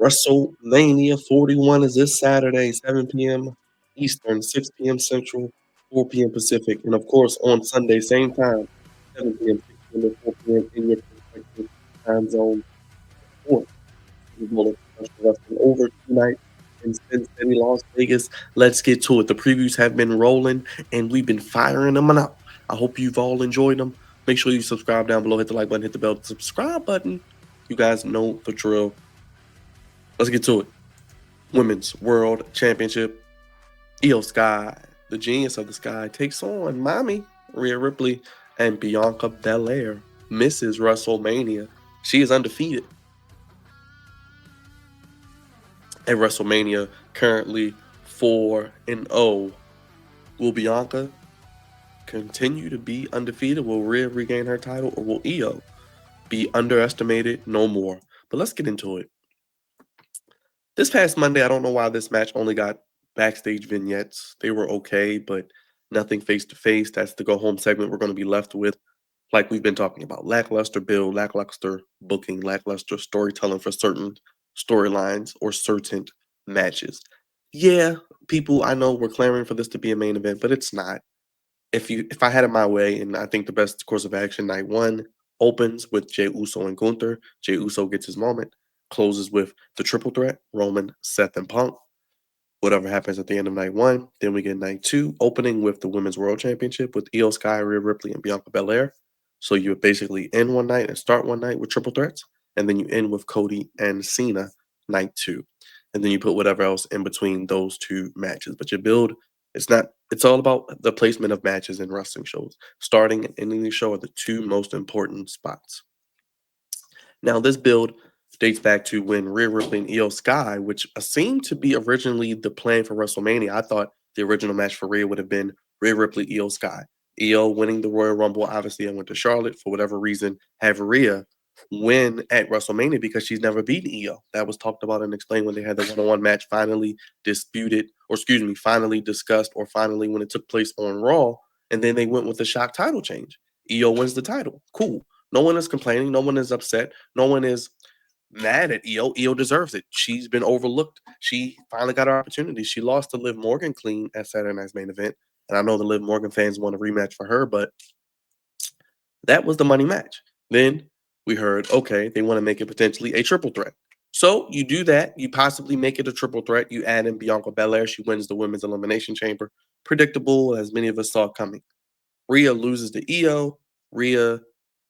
WrestleMania 41 is this Saturday, 7 p.m. Eastern, 6 p.m. Central, 4 p.m. Pacific, and of course on Sunday, same time, 7 p.m., 6 p.m., and 4 p.m. in your respective time zone. Of course, we're going to professional wrestling over tonight in Sin City, Las Vegas. Let's get to it. The previews have been rolling, and we've been firing them out. I hope you've all enjoyed them. Make sure you subscribe down below, hit the like button, hit the bell, subscribe button. You guys know the drill. Let's get to it. Women's World Championship. Iyo Sky, the genius of the sky, takes on Mommy Rhea Ripley and Bianca Belair, Mrs. WrestleMania. She is undefeated at WrestleMania, currently 4-0. Will Bianca continue to be undefeated? Will Rhea regain her title, or will Iyo be underestimated no more? But let's get into it. This past Monday, I don't know why this match only got backstage vignettes. They were okay, but nothing face-to-face. That's the go-home segment we're going to be left with. Like we've been talking about, lackluster build, lackluster booking, lackluster storytelling for certain storylines or certain matches. Yeah, people, I know we're clamoring for this to be a main event, but it's not. If I had it my way, and I think the best course of action, night one opens with Jey Uso and Gunther. Jey Uso gets his moment, closes with the triple threat, Roman, Seth, and Punk. Whatever happens at the end of night one, then we get night two, opening with the Women's World Championship with Iyo Sky, Rhea Ripley, and Bianca Belair. So you basically end one night and start one night with triple threats, and then you end with Cody and Cena night two. And then you put whatever else in between those two matches. But your build, it's all about the placement of matches in wrestling shows. Starting and ending the show are the two most important spots. Now, this build dates back to when Rhea Ripley and Iyo Sky, which seemed to be originally the plan for WrestleMania. I thought the original match for Rhea would have been Rhea Ripley, Iyo Sky. Iyo winning the Royal Rumble. Obviously, I went to Charlotte for whatever reason. Have Rhea win at WrestleMania because she's never beaten Iyo. That was talked about and explained when they had the one-on-one match finally disputed, or excuse me, finally discussed, or finally when it took place on Raw. And then they went with the shock title change. Iyo wins the title. Cool. No one is complaining. No one is upset. No one is mad at Iyo. Iyo deserves it. She's been overlooked. She finally got her opportunity. She lost to Liv Morgan clean at Saturday Night's Main Event. And I know the Liv Morgan fans want a rematch for her, but that was the money match. Then we heard, okay, they want to make it potentially a triple threat. So you do that. You possibly make it a triple threat. You add in Bianca Belair. She wins the Women's Elimination Chamber. Predictable, as many of us saw coming. Rhea loses to Iyo. Rhea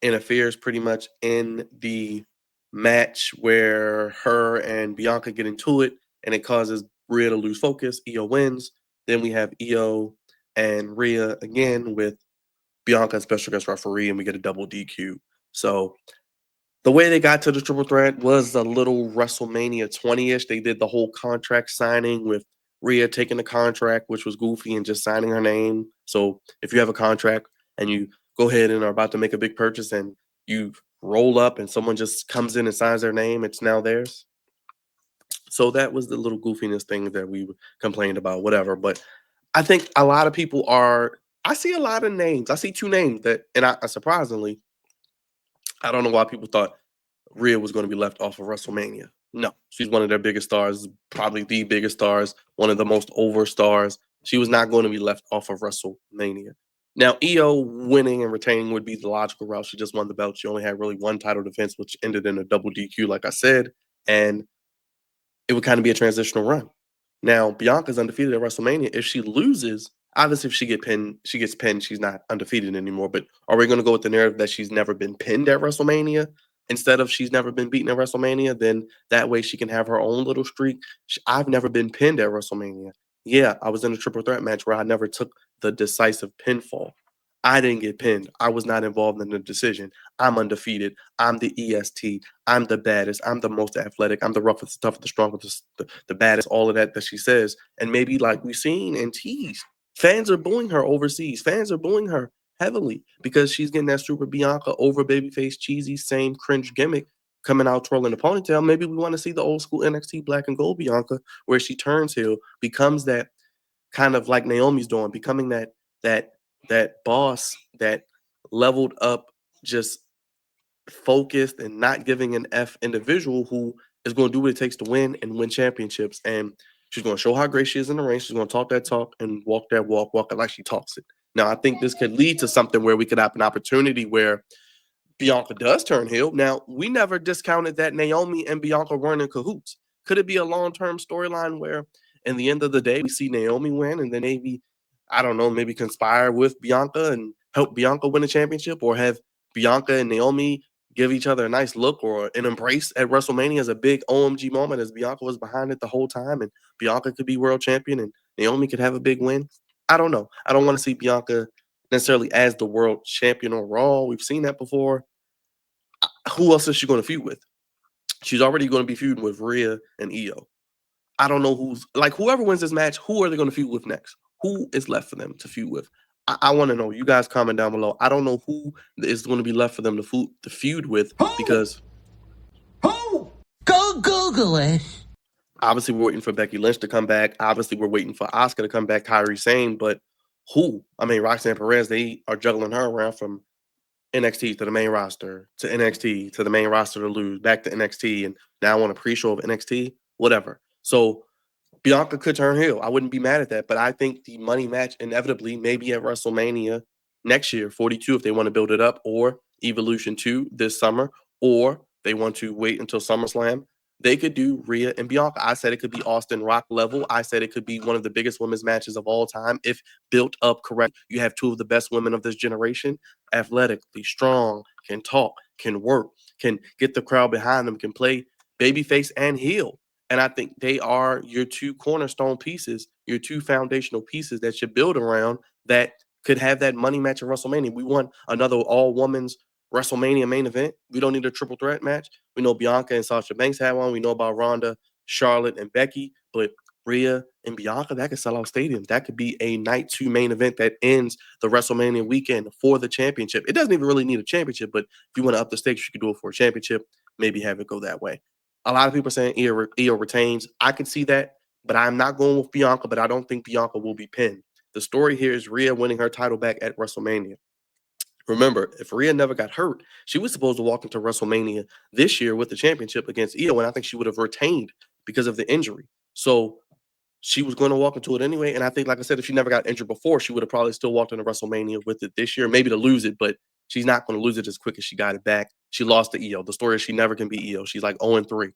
interferes pretty much in the match where her and Bianca get into it, and it causes Rhea to lose focus. Iyo wins. Then we have Iyo and Rhea again with Bianca as special guest referee, and we get a double DQ. So the way they got to the triple threat was a little WrestleMania 20-ish. They did the whole contract signing with Rhea taking the contract, which was goofy, and just signing her name. So if you have a contract and you go ahead and are about to make a big purchase and you roll up and someone just comes in and signs their name, it's now theirs. So that was the little goofiness thing that we complained about, whatever. But I think a lot of people I see a lot of names. I see two names that, and I surprisingly, I don't know why people thought Rhea was going to be left off of WrestleMania. No, she's one of their biggest stars, probably the biggest stars, one of the most over stars. She was not going to be left off of WrestleMania. Now, Iyo winning and retaining would be the logical route. She just won the belt. She only had really one title defense, which ended in a double DQ, like I said, and it would kind of be a transitional run. Now, Bianca's undefeated at WrestleMania. If she loses, obviously, if she gets pinned, she's not undefeated anymore. But are we going to go with the narrative that she's never been pinned at WrestleMania instead of she's never been beaten at WrestleMania? Then that way she can have her own little streak. I've never been pinned at WrestleMania. Yeah, I was in a triple threat match where I never took the decisive pinfall. I didn't get pinned. I was not involved in the decision. I'm undefeated. I'm the EST. I'm the baddest. I'm the most athletic. I'm the roughest, the toughest, the strongest, the baddest, all of that she says. And maybe like we've seen and teased, fans are booing her overseas. Fans are booing her heavily because she's getting that super Bianca over babyface, cheesy, same cringe gimmick coming out twirling the ponytail. Maybe we want to see the old school NXT black and gold Bianca where she turns heel, becomes that kind of like Naomi's doing, becoming that boss, that leveled up, just focused and not giving an F individual who is going to do what it takes to win and win championships. And she's going to show how great she is in the ring. She's going to talk that talk and walk that walk it like she talks it. Now, I think this could lead to something where we could have an opportunity where Bianca does turn heel. Now, we never discounted that Naomi and Bianca weren't in cahoots. Could it be a long-term storyline where, in the end of the day, we see Naomi win and then maybe, I don't know, maybe conspire with Bianca and help Bianca win a championship, or have Bianca and Naomi give each other a nice look or an embrace at WrestleMania as a big OMG moment, as Bianca was behind it the whole time and Bianca could be world champion and Naomi could have a big win? I don't know. I don't want to see Bianca necessarily as the world champion on Raw. We've seen that before. Who else is she going to feud with? She's already going to be feuding with Rhea and Iyo. I don't know who's like whoever wins this match. Who are they going to feud with next? Who is left for them to feud with? I want to know. You guys comment down below. I don't know who is going to be left for them to feud with, because Who? Go Google it. obviously we're waiting for Becky Lynch to come back. Obviously we're waiting for Asuka to come back. Kairi Sane, but who? I mean, Roxanne Perez. They are juggling her around from NXT to the main roster, to NXT to the main roster to lose, back to NXT, and now on a pre-show of NXT, whatever. So Bianca could turn heel. I wouldn't be mad at that, but I think the money match inevitably maybe at WrestleMania next year, 42, if they want to build it up, or Evolution 2 this summer, or they want to wait until SummerSlam. They could do Rhea and Bianca. I said it could be Austin Rock level. I said it could be one of the biggest women's matches of all time if built up correct. You have two of the best women of this generation, athletically strong, can talk, can work, can get the crowd behind them, can play babyface and heel. And I think they are your two cornerstone pieces, your two foundational pieces that you build around that could have that money match at WrestleMania. We want another all women's WrestleMania main event. We don't need a triple threat match. We know Bianca and Sasha Banks had one. We know about Ronda, Charlotte, and Becky, but Rhea and Bianca, that could sell out stadiums. That could be a night two main event that ends the WrestleMania weekend for the championship. It doesn't even really need a championship, but if you want to up the stakes, you could do it for a championship. Maybe have it go that way. A lot of people are saying Iyo retains. I could see that, but I'm not going with Bianca, but I don't think Bianca will be pinned. The story here is Rhea winning her title back at WrestleMania. Remember, if Rhea never got hurt, she was supposed to walk into WrestleMania this year with the championship against Iyo, and I think she would have retained because of the injury. So she was going to walk into it anyway. And I think, like I said, if she never got injured before, she would have probably still walked into WrestleMania with it this year, maybe to lose it, but she's not going to lose it as quick as she got it back. She lost to Iyo. The story is she never can beat Iyo. She's like 0-3.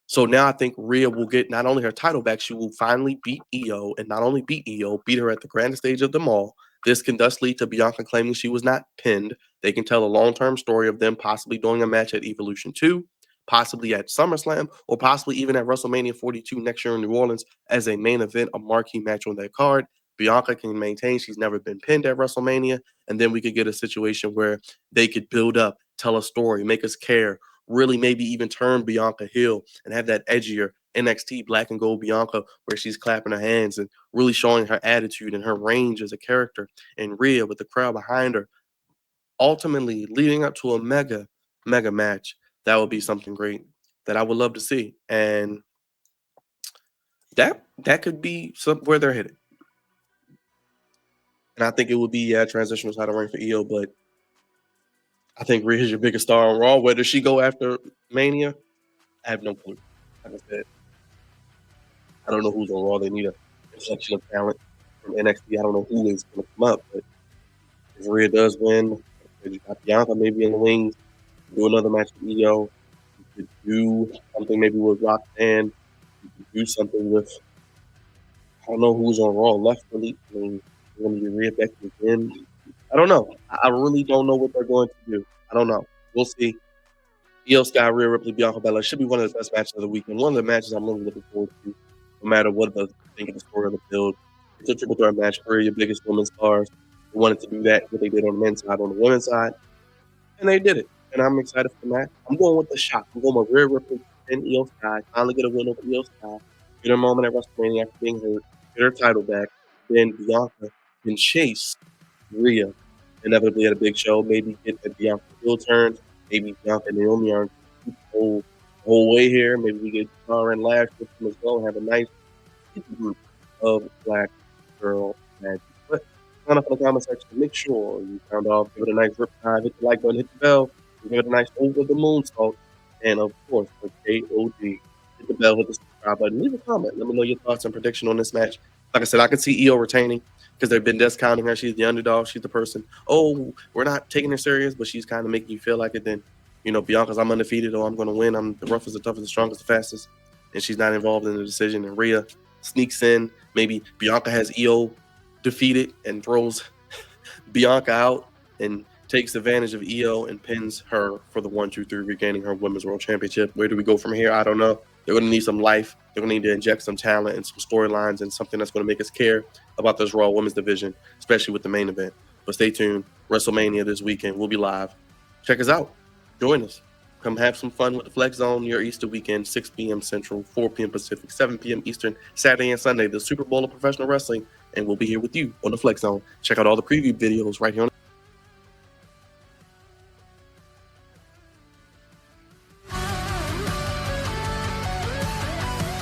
So now I think Rhea will get not only her title back, she will finally beat Iyo, and not only beat Iyo, beat her at the grandest stage of them all. This can thus lead to Bianca claiming she was not pinned. They can tell a long-term story of them possibly doing a match at Evolution 2, possibly at SummerSlam, or possibly even at WrestleMania 42 next year in New Orleans as a main event, a marquee match on that card. Bianca can maintain she's never been pinned at WrestleMania, and then we could get a situation where they could build up, tell a story, make us care, really maybe even turn Bianca heel and have that edgier NXT black and gold Bianca where she's clapping her hands and really showing her attitude and her range as a character, and Rhea with the crowd behind her, ultimately leading up to a mega match. That would be something great that I would love to see. And that could be where they're headed. And I think it would be transitional title reign for Iyo, but I think Rhea's your biggest star on Raw. Where does she go after Mania? I have no clue. Like I said, I don't know who's on Raw. They need a inflection of talent from NXT. I don't know who is going to come up, but if Rhea does win, you got Bianca maybe in the wings, do another match with Iyo. You could do something maybe with Roxanne. You could do something with, I don't know who's on Raw left really. I mean, you're going to be Rhea Becky again. I don't know. I really don't know what they're going to do. I don't know. We'll see. Iyo Sky, Rhea Ripley, Bianca Belair should be one of the best matches of the weekend. One of the matches I'm really looking forward to, no matter what the think of the story of the build. It's a triple threat match for your biggest women's stars. They wanted to do that, what they did on the men's side, on the women's side, and they did it. And I'm excited for the match. I'm going with the shock. I'm going with Rhea Ripley and Iyo Sky. Finally get a win over Iyo Sky. Get her moment at WrestleMania after being hurt. Get her title back. Then Bianca can chase Rhea inevitably at a big show. Maybe get the Bianca heel turn. Maybe Bianca and Naomi are whole way here. Maybe we get Tara and Lash with them as well and have a nice group of black girl magic. But sign up in the comment section. Make sure you sound off. Give it a nice riptide. Hit the like button. Hit the bell. Give it a nice over the moon salt. And of course, the KOD. hit the bell, hit the subscribe button, leave a comment. Let me know your thoughts and prediction on this match. Like I said, I can see Iyo retaining because they've been discounting her. She's the underdog. She's the person. Oh, we're not taking her serious, but she's kind of making you feel like it. Then, Bianca's I'm undefeated. Oh, I'm going to win. I'm the roughest, the toughest, the strongest, the fastest. And she's not involved in the decision. And Rhea sneaks in. Maybe Bianca has Iyo defeated and throws Bianca out and takes advantage of Iyo and pins her for the 1, 2, 3, regaining her Women's World Championship. Where do we go from here? I don't know. They're going to need some life. They're going to need to inject some talent and some storylines and something that's going to make us care about this Raw Women's division, especially with the main event. But stay tuned. WrestleMania this weekend. We'll be live. Check us out. Join us. Come have some fun with the Flex Zone your Easter weekend, 6 p.m. Central, 4 p.m. Pacific, 7 p.m. Eastern, Saturday and Sunday, the Super Bowl of professional wrestling. And we'll be here with you on the Flex Zone. Check out all the preview videos right here on